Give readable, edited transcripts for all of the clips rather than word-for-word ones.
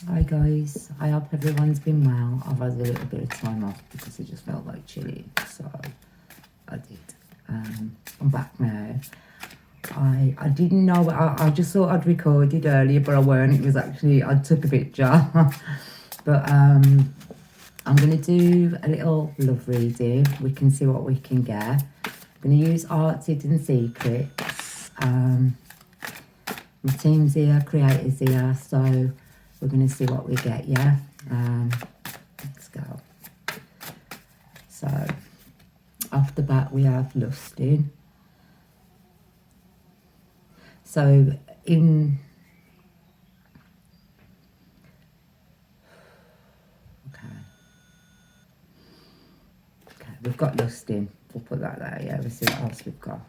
Hi guys, I hope everyone's been well. I've had a little bit of time off because I just felt like chilling, so I did. I'm back now. I didn't know, I just thought I'd recorded earlier, but I weren't. It was actually, I took a picture. But I'm going to do a little love reading. We can see what we can get. I'm going to use Art's Hidden Secrets. My team's here, creators here, so we're going to see what we get, yeah? Let's go. So, off the bat, we have lusting. So, okay, we've got lusting. We'll put that there, yeah? We'll see what else we've got.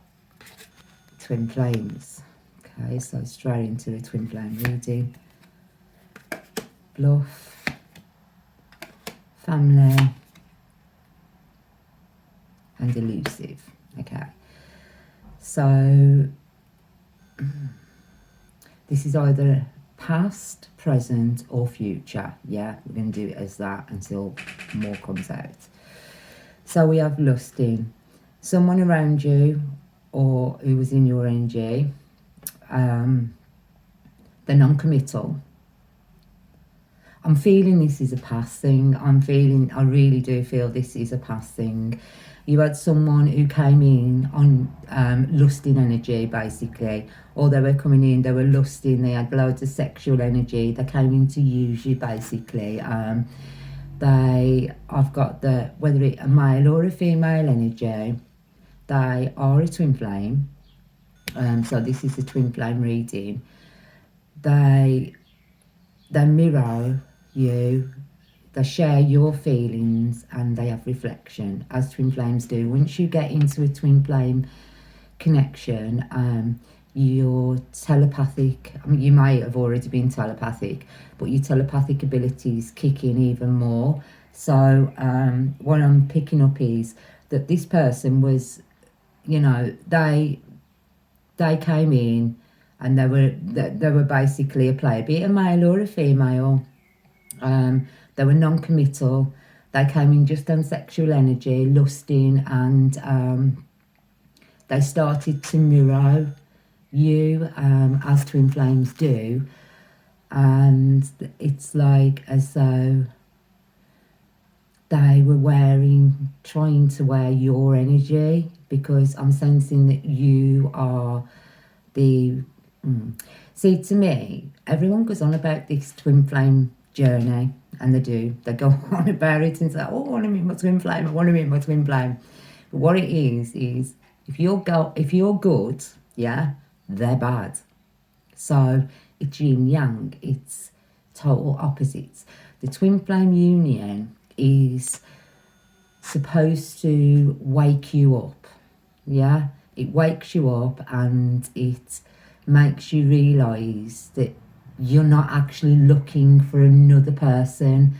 Twin flames. Okay, so straight into the twin flame reading. Bluff. Family. And elusive. Okay. So this is either past, present, or future. Yeah, we're going to do it as that until more comes out. So we have lusting. Someone around you or who was in your energy, they're non-committal. I'm feeling this is a past thing. I really do feel this is a past thing. You had someone who came in on lusting energy, basically. Or they were coming in, they were lusting, they had loads of sexual energy. They came in to use you, basically. I've got whether it's a male or a female energy, they are a twin flame. So this is a twin flame reading. They mirror you, they share your feelings, and they have reflection, as twin flames do. Once you get into a twin flame connection, your telepathic, I mean, you may have already been telepathic, but your telepathic abilities kick in even more. So what I'm picking up is that this person was, you know, they came in and they were basically a player, be it a male or a female. They were non-committal. They came in just on sexual energy, lusting, and they started to mirror you, as twin flames do. And it's like as though they were trying to wear your energy, because I'm sensing that you are the... See, to me, everyone goes on about this twin flame journey, and they go on about it and say, oh, I want to meet my twin flame, I want to meet my twin flame. But what it is if you're good, yeah, they're bad. So it's yin yang, it's total opposites. The twin flame union is supposed to wake you up, yeah? It wakes you up and it makes you realise that you're not actually looking for another person.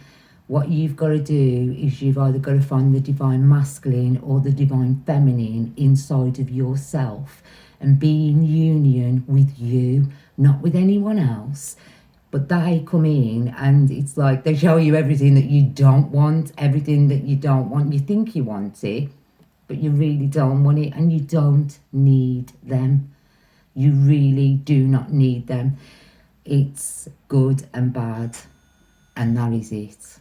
What you've got to do is you've either got to find the divine masculine or the divine feminine inside of yourself and be in union with you, not with anyone else. But they come in and it's like they show you everything that you don't want, everything that you don't want. You think you want it, but you really don't want it, and you don't need them. You really do not need them. It's good and bad, and that is it.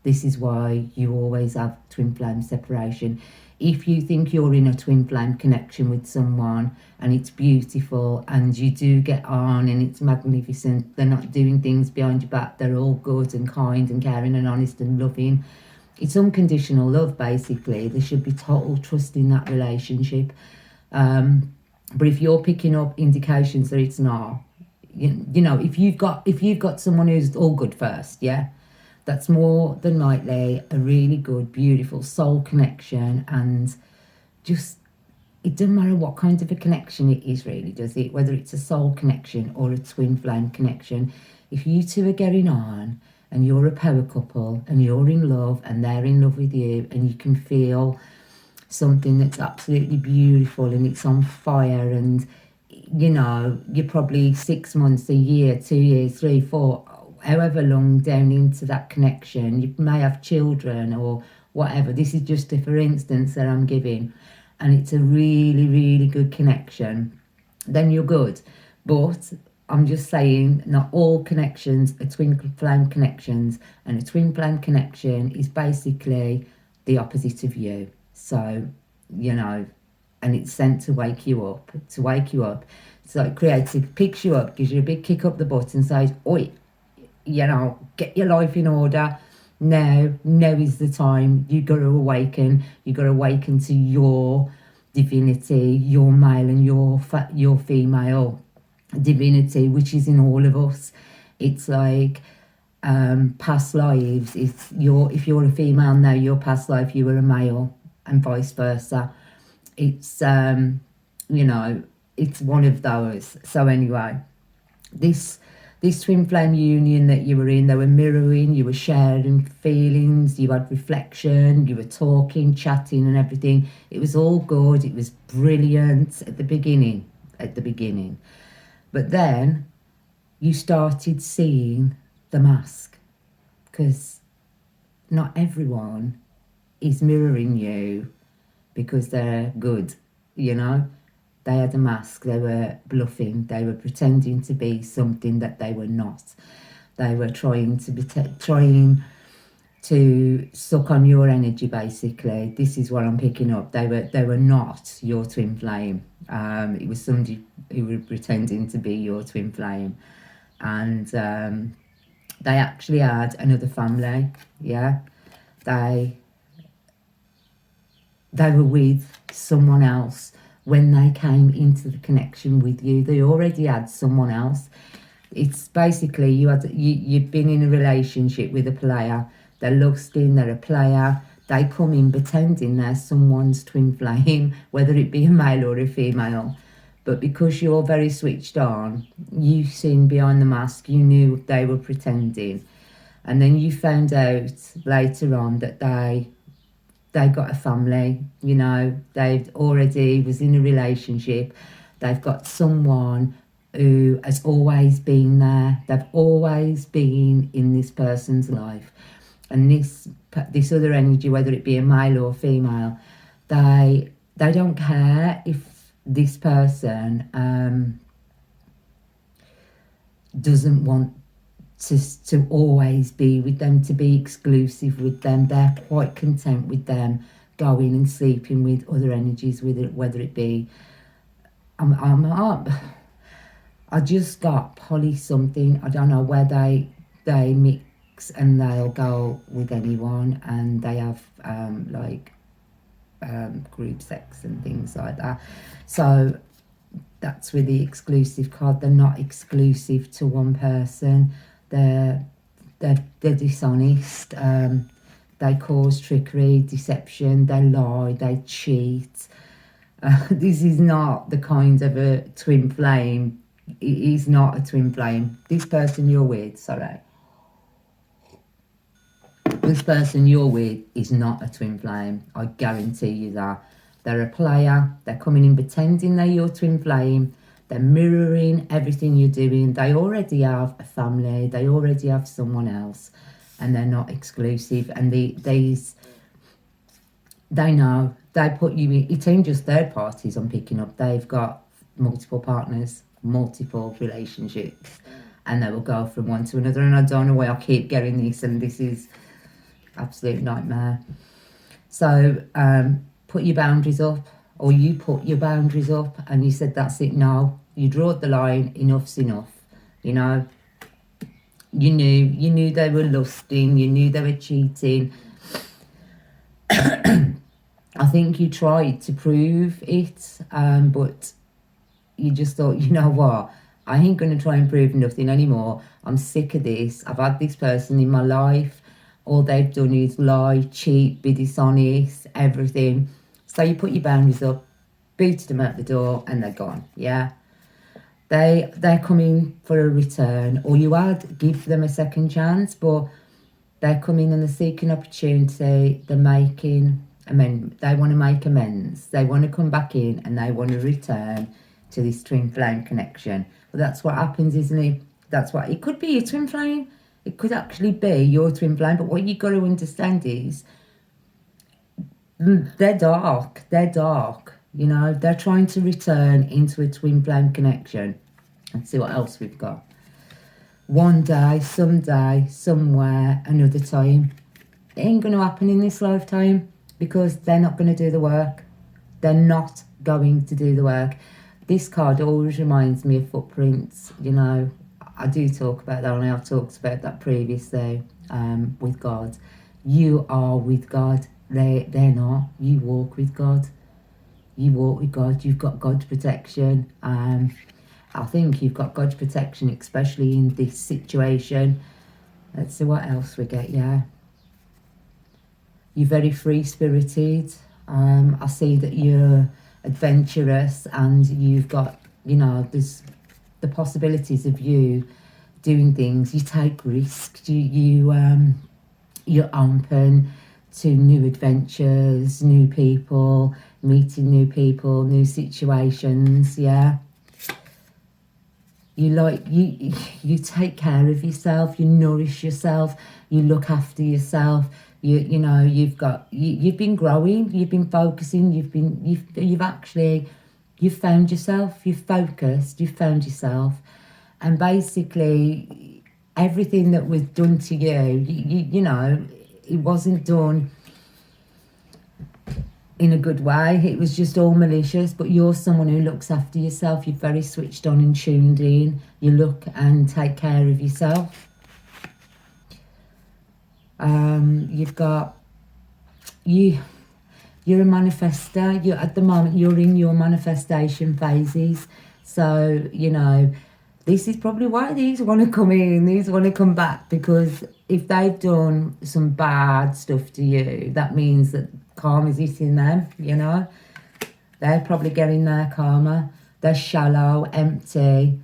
This is why you always have twin flame separation. If you think you're in a twin flame connection with someone and it's beautiful and you do get on and it's magnificent, they're not doing things behind your back, they're all good and kind and caring and honest and loving. It's unconditional love, basically. There should be total trust in that relationship. But if you're picking up indications that it's not, you know, if you've got someone who's all good first, yeah, that's more than likely a really good, beautiful soul connection. And just, it doesn't matter what kind of a connection it is, really, does it? Whether it's a soul connection or a twin flame connection, if you two are getting on and you're a power couple and you're in love and they're in love with you, and you can feel something that's absolutely beautiful and it's on fire, and you know, you're probably 6 months, a year, 2 years, 3, 4, however long down into that connection, you may have children or whatever. This is just a for instance that I'm giving, and it's a really, really good connection, then you're good. But I'm just saying, not all connections are twin flame connections, and a twin flame connection is basically the opposite of you. So, you know, and it's sent to wake you up, So it creative picks you up, gives you a big kick up the butt and says, oi, you know, get your life in order. Now is the time. You got to awaken. You got to awaken to your divinity, your male and your female divinity, which is in all of us. It's like past lives. If you're a female now, your past life you were a male, and vice versa. It's you know, it's one of those. So anyway, this twin flame union that you were in, they were mirroring, you were sharing feelings, you had reflection, you were talking, chatting and everything. It was all good, it was brilliant at the beginning. But then you started seeing the mask, because not everyone is mirroring you because they're good, you know. They had a mask, they were bluffing, they were pretending to be something that they were not. They were trying to suck on your energy, basically. This is what I'm picking up. They were not your twin flame. It was somebody who were pretending to be your twin flame. And they actually had another family, yeah. They were with someone else. When they came into the connection with you, they already had someone else. It's basically you've been in a relationship with a player. They're lusting, they're a player. They come in pretending they're someone's twin flame, whether it be a male or a female. But because you're very switched on, you've seen behind the mask, you knew they were pretending. And then you found out later on that they got a family, you know, they've already was in a relationship, they've got someone who has always been there, they've always been in this person's life. And this other energy, whether it be a male or female, they don't care if this person doesn't want to always be with them, to be exclusive with them. They're quite content with them going and sleeping with other energies, whether it be I just got poly something. I don't know where they mix and they'll go with anyone, and they have group sex and things like that. So that's with the exclusive card. They're not exclusive to one person. They're dishonest. They cause trickery, deception. They lie. They cheat. This is not the kind of a twin flame. It is not a twin flame. This person you're with, this person you're with is not a twin flame. I guarantee you that. They're a player. They're coming in pretending they're your twin flame. They're mirroring everything you're doing. They already have a family. They already have someone else, and they're not exclusive. And they know. They put you in. It ain't just third parties I'm picking up. They've got multiple partners, multiple relationships, and they will go from one to another. And I don't know why I keep getting this, and this is absolute nightmare. So put your boundaries up, or you put your boundaries up, and you said that's it. No, you drew the line. Enough's enough. You know, you knew they were lusting. You knew they were cheating. I think you tried to prove it, but you just thought, you know what, I ain't going to try and prove nothing anymore. I'm sick of this. I've had this person in my life. All they've done is lie, cheat, be dishonest, everything. So you put your boundaries up, booted them out the door, and they're gone, yeah? They're coming for a return, or you had give them a second chance, but they're coming and they're seeking opportunity. They're making amends. They want to make amends. They want to come back in and they want to return to this twin flame connection. But that's what happens, isn't it? That's what it could be, a twin flame. it could actually be your twin flame. But what you got to understand is they're dark. They're dark. You know, they're trying to return into a twin flame connection. Let's see what else we've got. One day, someday, somewhere, another time. It ain't going to happen in this lifetime because they're not going to do the work. They're not going to do the work. This card always reminds me of footprints. You know, I do talk about that, and I've talked about that previously with God. You are with God. They're not. You walk with God. You walk with God. You've got God's protection. I think you've got God's protection, especially in this situation. Let's see what else we get. Yeah. You're very free-spirited. I see that you're adventurous, and you've got, you know, there's the possibilities of you doing things. You take risks. You're open to new adventures, new people, meeting new people, new situations. Yeah. You take care of yourself. You nourish yourself. You look after yourself. You've been growing. You've been focusing. You've found yourself. You've focused. You've found yourself, and basically everything that was done to you, you know, it wasn't done in a good way. It was just all malicious. But you're someone who looks after yourself. You're very switched on and tuned in. You look and take care of yourself. You're a manifester. At the moment you're in your manifestation phases. So, you know, this is probably why these want to come in. These want to come back, because if they've done some bad stuff to you, that means that karma's eating them, you know. They're probably getting their karma. They're shallow, empty.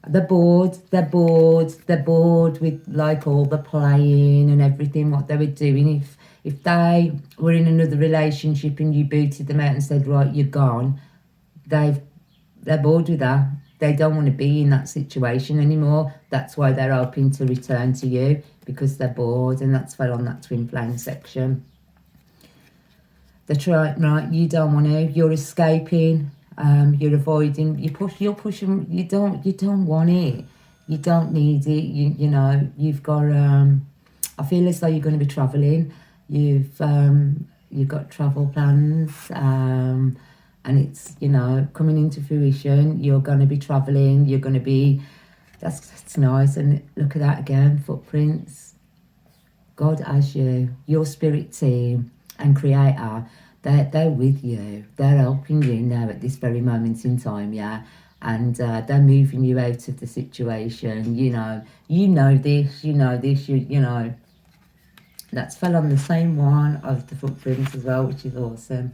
They're bored with like all the playing and everything, what they were doing. If they were in another relationship and you booted them out and said, right, you're gone, they're bored with that. They don't want to be in that situation anymore. That's why they're hoping to return to you, because they're bored, and that's fell on that twin flame section. They're trying, right, you don't want to, you're escaping. You're avoiding. You're pushing. You don't want it. You don't need it. You know. You've got. I feel as though you're going to be travelling. You've got travel plans. And it's, you know, coming into fruition. You're going to be travelling. You're going to be. That's nice. And look at that again. Footprints. God as you, your spirit team and creator. They're with you. They're helping you now at this very moment in time, yeah. And they're moving you out of the situation. You know this. You know. That's fell on the same one of the footprints as well, which is awesome.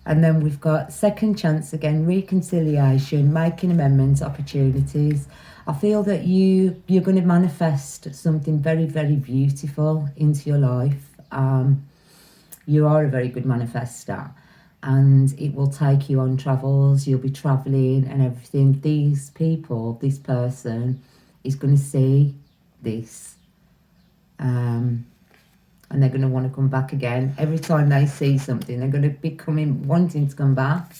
And then we've got second chance again, reconciliation, making amendments, opportunities. I feel that you're going to manifest something very, very beautiful into your life. You are a very good manifester, and it will take you on travels. You'll be traveling and everything. These people, this person is going to see this, and they're going to want to come back again. Every time they see something, they're going to be wanting to come back.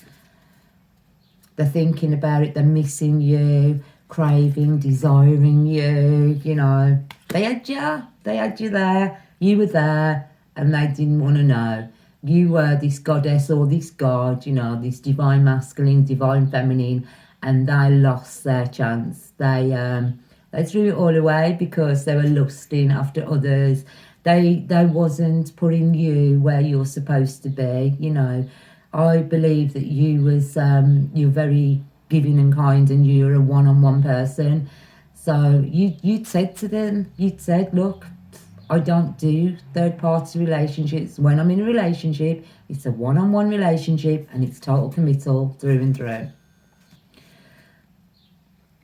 They're thinking about it. They're missing you, craving, desiring you. You know, they had you there. You were there. And they didn't want to know. You were this goddess or this god, you know, this divine masculine, divine feminine, and they lost their chance. They threw it all away because they were lusting after others. They wasn't putting you where you're supposed to be. You know, I believe that you're very giving and kind, and you're a one-on-one person. So you'd said to them, look, I don't do third-party relationships. When I'm in a relationship, it's a one-on-one relationship, and it's total committal through and through.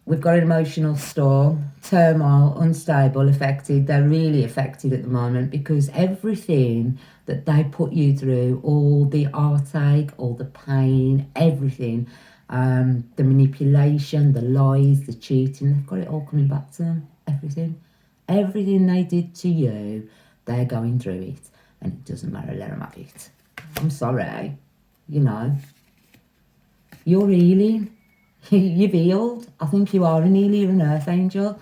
We've got an emotional storm, turmoil, unstable, affected. They're really affected at the moment because everything that they put you through, all the heartache, all the pain, everything, the manipulation, the lies, the cheating, they've got it all coming back to them, everything. Everything they did to you, they're going through it, and it doesn't matter, let them have it. I'm sorry, you know. You're healing. You've healed. I think you are an healer, you're an earth angel.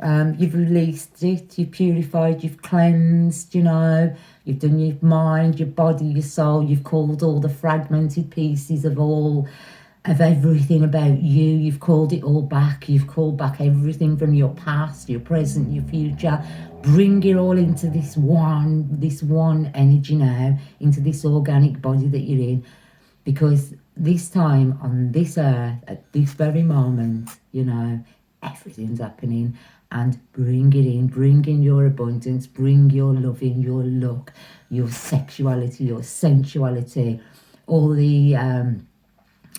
You've released it, you've purified, you've cleansed, you know, you've done your mind, your body, your soul, you've called all the fragmented pieces of everything about you, you've called it all back, you've called back everything from your past, your present, your future. Bring it all into this one energy now, into this organic body that you're in, because this time on this earth, at this very moment, you know, everything's happening. And bring it in, bring in your abundance, bring your loving, your luck, your sexuality, your sensuality, all the I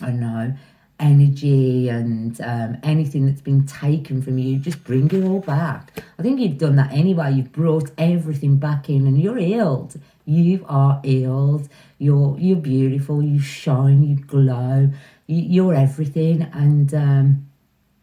don't know, energy and anything that's been taken from you, just bring it all back. I think you've done that anyway. You've brought everything back in, and you're healed. You are healed. You're beautiful. You shine. You glow. You're everything. And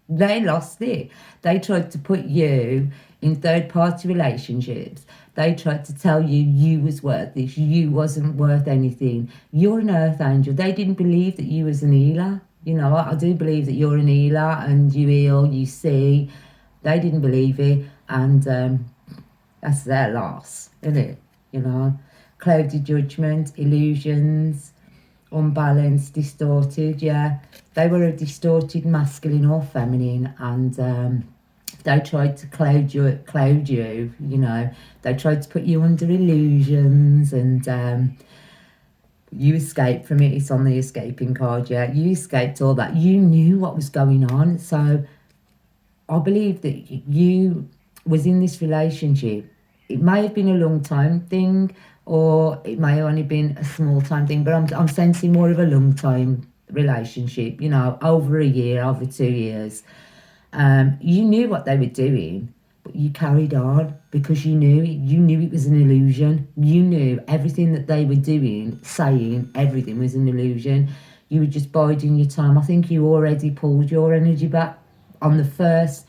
they lost it. They tried to put you in third-party relationships. They tried to tell you you was worth this. You wasn't worth anything. You're an earth angel. They didn't believe that you was an healer. You know, I do believe that you're an healer and you heal, you see. They didn't believe it, and that's their loss, isn't it? You know, cloudy judgment, illusions, unbalanced, distorted, yeah. They were a distorted masculine or feminine, and they tried to cloud you, you know. They tried to put you under illusions, and you escaped from it. It's on the escaping card, yeah. You escaped all that. You knew what was going on. So I believe that you was in this relationship. It may have been a long time thing, or it may have only been a small time thing, but I'm sensing more of a long time relationship, you know, over a year, over 2 years. You knew what they were doing, but you carried on because you knew it was an illusion. You knew everything that they were doing, saying everything was an illusion. You were just biding your time. I think you already pulled your energy back on the first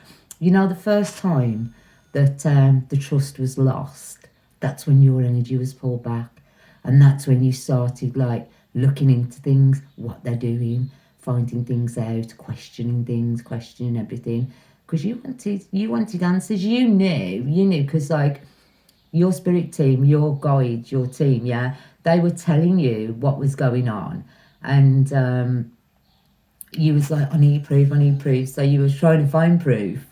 time that the trust was lost. That's when your energy was pulled back, and that's when you started like looking into things, what they're doing, finding things out, questioning things, questioning everything, because you wanted answers. You knew, because like your spirit team, your guides, your team, yeah, they were telling you what was going on, and you was like, I need proof. So you was trying to find proof,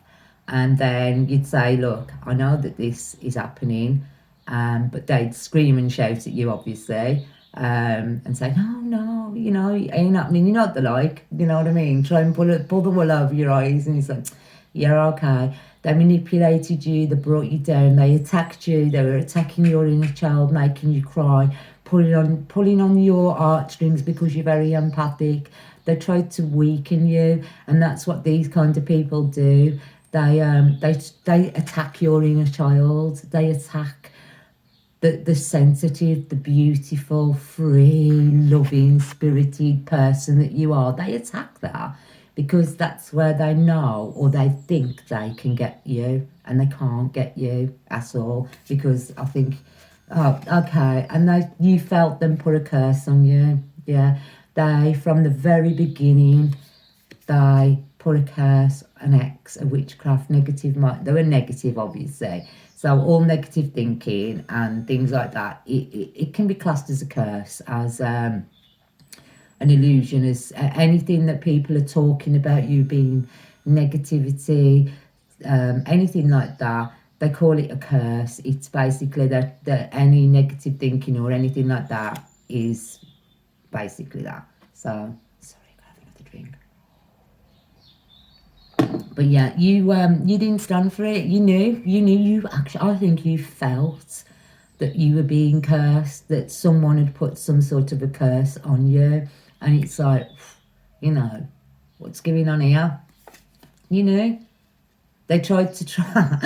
and then you'd say, look, I know that this is happening, but they'd scream and shout at you, obviously, and say, no, you know, it ain't happening. You're not the like, you know what I mean? Try and pull the wool over your eyes, and it's like, yeah, okay. They manipulated you, they brought you down, they attacked you, they were attacking your inner child, making you cry, pulling on your heartstrings because you're very empathic. They tried to weaken you, and that's what these kind of people do. They attack your inner child. They attack the sensitive, the beautiful, free, loving, spirited person that you are. They attack that because that's where they know, or they think they can get you, and they can't get you at all, because I think, oh, okay, and you felt them put a curse on you, yeah. They, from the very beginning, they put a curse, an X, a witchcraft, negative mind. They were negative, obviously. So all negative thinking and things like that, it can be classed as a curse, as an illusion, as anything that people are talking about you being negativity, anything like that. They call it a curse. It's basically that any negative thinking or anything like that is basically that. So sorry, I have another drink. But yeah, you didn't stand for it. You actually, I think you felt that you were being cursed, that someone had put some sort of a curse on you, and it's like, you know, what's going on here? You know, they tried to trap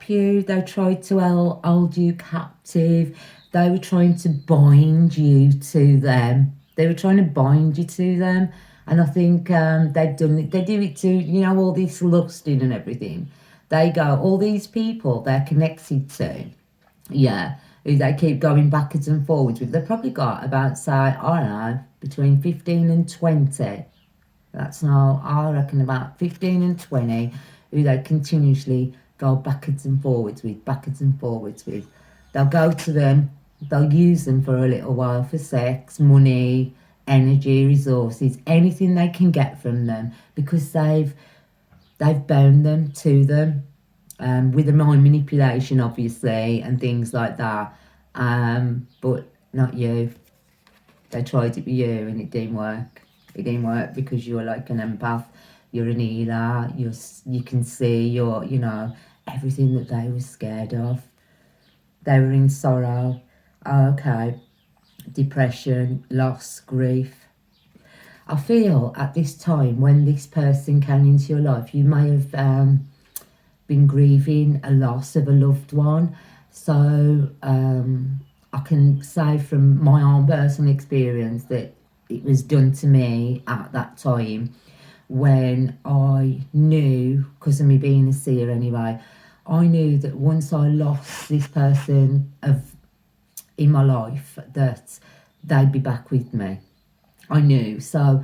you. They tried to hold you captive. They were trying to bind you to them. They were trying to bind you to them. And I think they've done it. They do it to, you know, all this lusting and everything. They go, all these people they're connected to, yeah, who they keep going backwards and forwards with. They've probably got about, say, I don't know, between 15 and 20. That's now, I reckon, about 15 and 20 who they continuously go backwards and forwards with, backwards and forwards with. They'll go to them, they'll use them for a little while for sex, money, energy, resources, anything they can get from them, because they've bound them to them, with the mind manipulation, obviously, and things like that. But not you. They tried it with you and it didn't work. It didn't work because you're like an empath. You're an healer. You can see everything that they were scared of. They were in sorrow. Okay. Depression, loss, grief. I feel at this time when this person came into your life, you may have been grieving a loss of a loved one. So I can say from my own personal experience that it was done to me at that time when I knew, because of me being a seer anyway, I knew that once I lost this person in my life, that they'd be back with me. I knew. So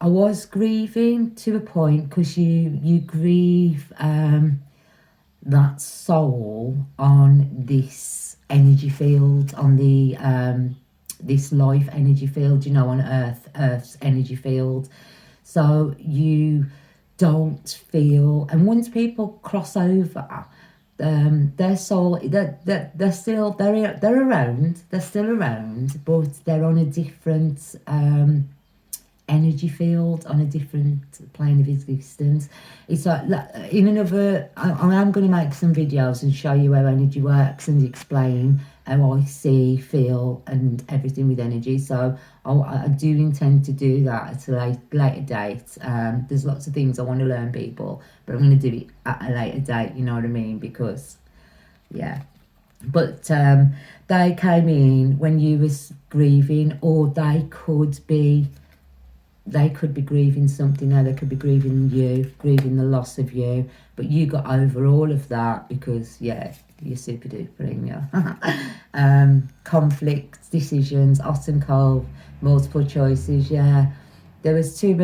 I was grieving to a point, because you grieve that soul on this energy field, on the this life energy field, on Earth's energy field. So you don't feel, and once people cross over, their soul, they're still they're around, they're still around, but they're on a different energy field, on a different plane of existence. It's like in another, I am going to make some videos and show you how energy works and explain how I see, feel and everything with energy. So I do intend to do that at a later date. There's lots of things I want to learn, people, but I'm going to do it at a later date, you know what I mean? Because yeah, but they came in when you was grieving, or they could be grieving something. Now they could be grieving you, grieving the loss of you, but you got over all of that because you're super duper in you. Conflicts, decisions, hot and cold, multiple choices. There was too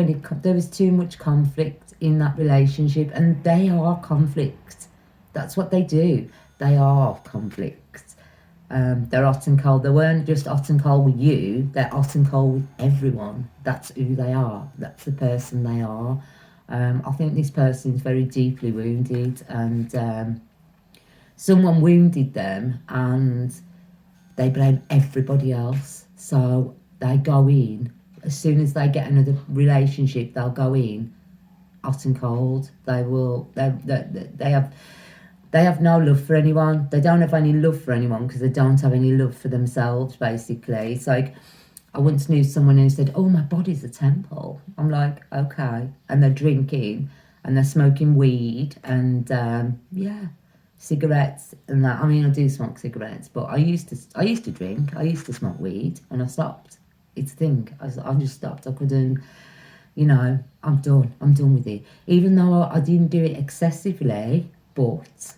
much conflict in that relationship, and they are conflict. That's what they do. They are conflict. They're hot and cold. They weren't just hot and cold with you, they're hot and cold with everyone. That's who they are. That's the person they are. I think this person's very deeply wounded, and someone wounded them and they blame everybody else. So they go in, as soon as they get another relationship, they'll go in hot and cold. They have no love for anyone. They don't have any love for anyone because they don't have any love for themselves, basically. It's like, I once knew someone who said, oh, my body's a temple. I'm like, okay. And they're drinking and they're smoking weed and, cigarettes and that. I mean, I do smoke cigarettes, but I used to drink. I used to smoke weed and I stopped. It's a thing. I just stopped. I couldn't, I'm done. I'm done with it. Even though I didn't do it excessively, but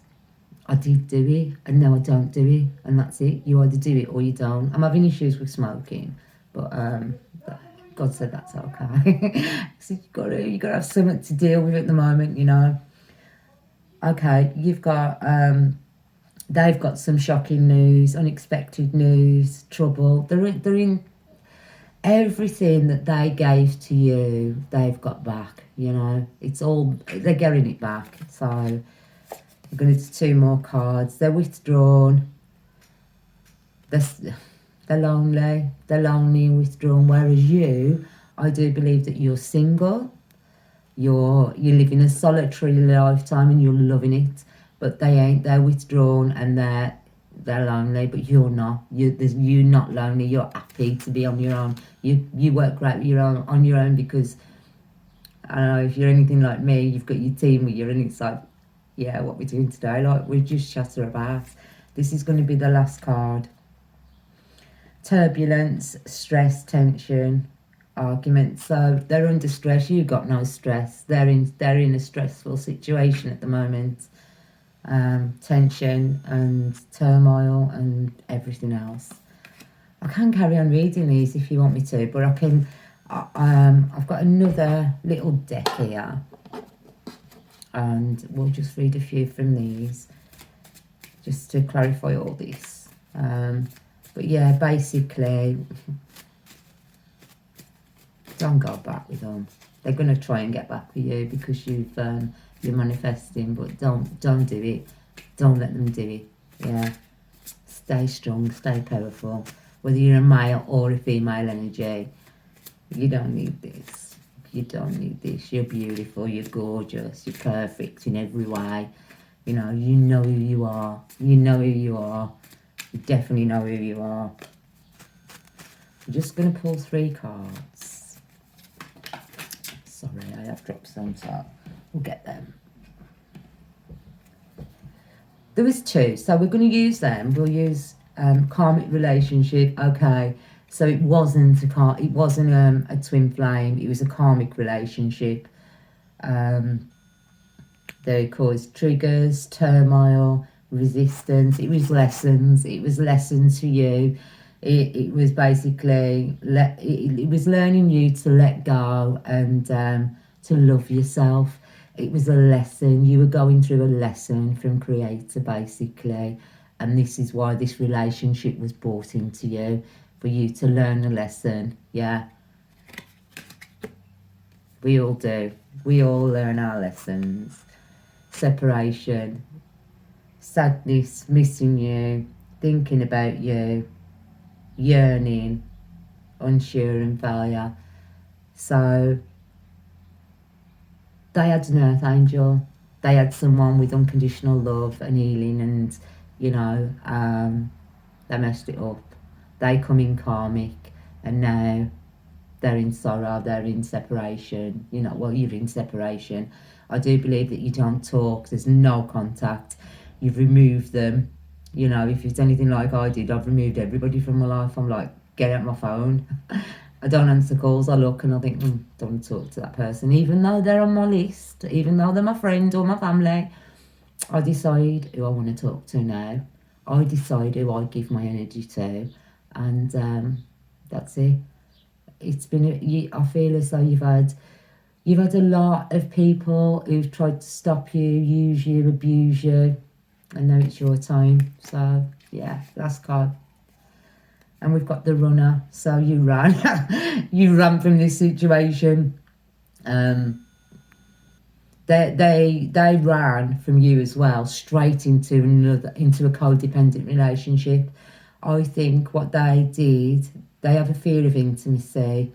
I did do it, and now I don't do it, and that's it. You either do it or you don't. I'm having issues with smoking, but God said that's okay. So you gotta have something to deal with at the moment, Okay, you've got they've got some shocking news, unexpected news, trouble. They're in everything that they gave to you. They've got back. It's all, they're getting it back. So we're going to do 2 more cards. They're withdrawn. They're lonely. They're lonely and withdrawn. Whereas you, I do believe that you're single. You're living a solitary lifetime and you're loving it. But they ain't. They're withdrawn and they're lonely. But you're not. You're not lonely. You're happy to be on your own. You work great on your own because, I don't know, if you're anything like me, you've got your team with you and it's like, what we're doing today, like we just chatter about. This is going to be the last card. Turbulence, stress, tension, argument. So they're under stress. You got no stress. They're in a stressful situation at the moment. tension and turmoil and everything else. I can carry on reading these if you want me to, but I can. I've got another little deck here, and we'll just read a few from these just to clarify all this. But yeah, basically, don't go back with them. They're going to try and get back with you because you're manifesting, but don't do it. Don't let them do it. Yeah, stay strong, stay powerful. Whether you're a male or a female energy, you don't need this. You don't need this. You're beautiful, you're gorgeous, you're perfect in every way. You know who you are. You know who you are. You definitely know who you are. I'm just going to pull 3 cards. Sorry, I have dropped some, so we'll get them. There was 2, so we're going to use them. We'll use karmic relationship. Okay, so it wasn't a twin flame. It was a karmic relationship. They caused triggers, turmoil, resistance. It was lessons. It was lessons for you. It was basically it was learning you to let go and to love yourself. It was a lesson. You were going through a lesson from Creator, basically, and this is why this relationship was brought into you, for you to learn a lesson. Yeah, we all do. We all learn our lessons. Separation, sadness, missing you, thinking about you, yearning, unsure and failure. So they had an earth angel. They had someone with unconditional love and healing, and they messed it up. They come in karmic, and now they're in sorrow, they're in separation. Well, you're in separation. I do believe that you don't talk, there's no contact. You've removed them. If it's anything like I did, I've removed everybody from my life. I'm like, get out my phone. I don't answer calls. I look and I think, don't want to talk to that person. Even though they're on my list, even though they're my friend or my family, I decide who I want to talk to now. I decide who I give my energy to. And that's it. It's been, I feel as though you've had a lot of people who've tried to stop you, use you, abuse you, and now it's your time. So yeah, last card. And we've got the runner. So you ran. You ran from this situation. They ran from you as well, straight into a codependent relationship. I think what they did, they have a fear of intimacy,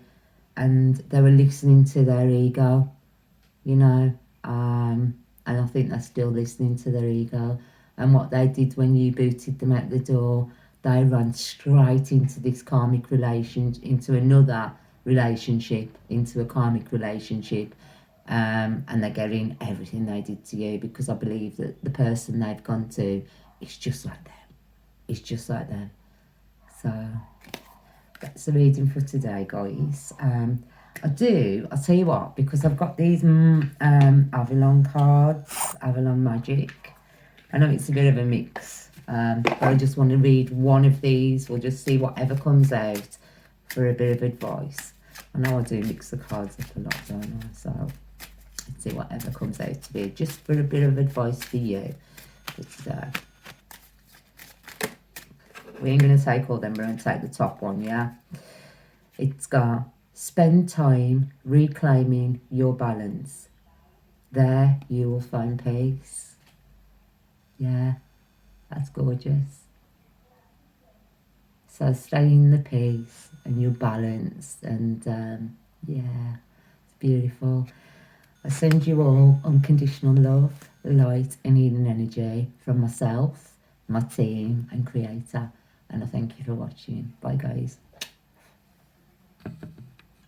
and they were listening to their ego, and I think they're still listening to their ego. And what they did when you booted them out the door, they ran straight into this karmic relationship, into another relationship, into a karmic relationship, and they're getting everything they did to you, because I believe that the person they've gone to is just like them. It's just like them. So that's the reading for today, guys. I'll tell you what, because I've got these Avalon cards, Avalon Magic. I know it's a bit of a mix, but I just want to read one of these. We'll just see whatever comes out for a bit of advice. I know I do mix the cards up a lot, don't I? So let's see whatever comes out to be, just for a bit of advice for you for today. We ain't going to take all them, we're going to take the top one, yeah? It's got, spend time reclaiming your balance. There you will find peace. Yeah, that's gorgeous. So stay in the peace and your balance, and yeah, it's beautiful. I send you all unconditional love, light and healing energy from myself, my team and Creator. And I thank you for watching. Bye, guys.